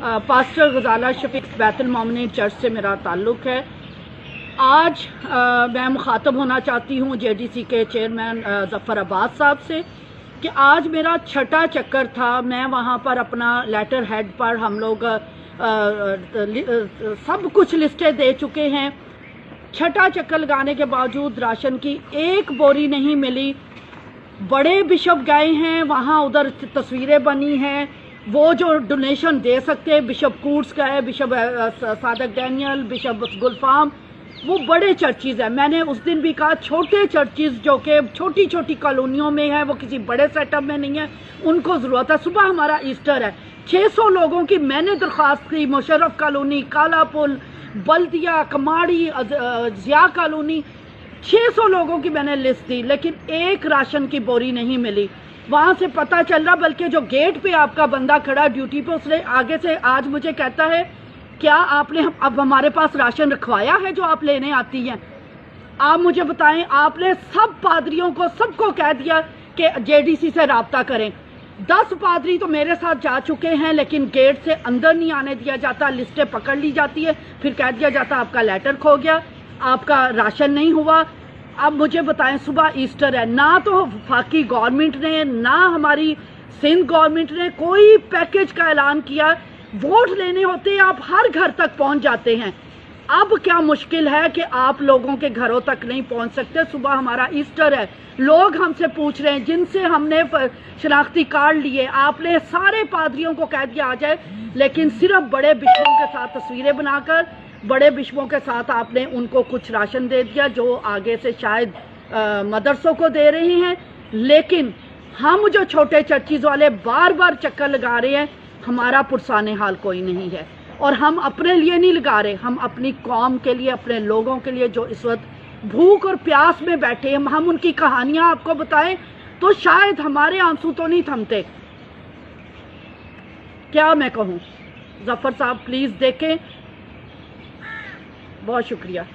Pastor गजाला शफीक बैतुल मोमिनीन church से मेरा ताल्लुक़ है। आज मैं मुखातब होना चाहती हूँ जेडीसी के चेयरमैन ज़फ़र अब्बास साहब से कि आज मेरा छठा चक्कर था। मैं वहाँ पर अपना लेटर हेड पर हम लोग सब कुछ लिस्टें दे चुके हैं। छठा चक्कर लगाने के बावजूद राशन की एक बोरी नहीं मिली। बड़े बिशप गए हैं वहाँ, उधर तस्वीरें बनी हैं। वो जो डोनेशन दे सकते हैं, बिशप कूट्स गए, बिशप सादक डैनियल, बिशप गुलफाम, वो बड़े चर्चिज़ हैं। मैंने उस दिन भी कहा छोटे चर्चिज़ जो कि छोटी छोटी कॉलोनियों में हैं, वो किसी बड़े सेटअप में नहीं है, उनको ज़रूरत है। सुबह हमारा ईस्टर है, 600 लोगों की मैंने दरख्वास्त की। मुशर्रफ कॉलोनी, काला पुल, बल्दिया, कमाड़ी, ज़िया कॉलोनी, 600 लोगों की मैंने लिस्ट दी, लेकिन एक राशन की बोरी नहीं मिली। वहाँ से पता चल रहा, बल्कि जो गेट पे आपका बंदा खड़ा ड्यूटी पे, उसने आगे से आज मुझे कहता है क्या आपने अब हमारे पास राशन रखवाया है जो आप लेने आती हैं? आप मुझे बताएं, आपने सब पादरियों को सबको कह दिया कि जेडीसी से राब्ता करें। 10 पादरी तो मेरे साथ जा चुके हैं, लेकिन गेट से अंदर नहीं आने दिया जाता। लिस्टें पकड़ ली जाती है, फिर कह दिया जाता आपका लेटर खो गया, आपका राशन नहीं हुआ। अब मुझे बताएं, सुबह ईस्टर है, ना तो वफाकी गवर्नमेंट ने ना हमारी सिंध गवर्नमेंट ने कोई पैकेज का ऐलान किया। वोट लेने होते हैं, आप हर घर तक पहुंच जाते हैं। अब क्या मुश्किल है कि आप लोगों के घरों तक नहीं पहुंच सकते? सुबह हमारा ईस्टर है, लोग हमसे पूछ रहे हैं जिनसे हमने शनाख्ती कार्ड लिए, आपने सारे पादरियों को कह दिया आ जाए, लेकिन सिर्फ बड़े बिशपों के साथ तस्वीरें बनाकर बड़े बिशपों के साथ आपने उनको कुछ राशन दे दिया, जो आगे से शायद मदरसों को दे रहे हैं। लेकिन हम जो छोटे चर्चिज़ वाले बार बार चक्कर लगा रहे हैं, हमारा पुरसाने हाल कोई नहीं है। और हम अपने लिए नहीं लगा रहे, हम अपनी कौम के लिए, अपने लोगों के लिए जो इस वक्त भूख और प्यास में बैठे हैं, हम उनकी कहानियां आपको बताएं तो शायद हमारे आंसू तो नहीं थमते। क्या मैं कहूँ? ज़फ़र साहब प्लीज़ देखें। बहुत शुक्रिया।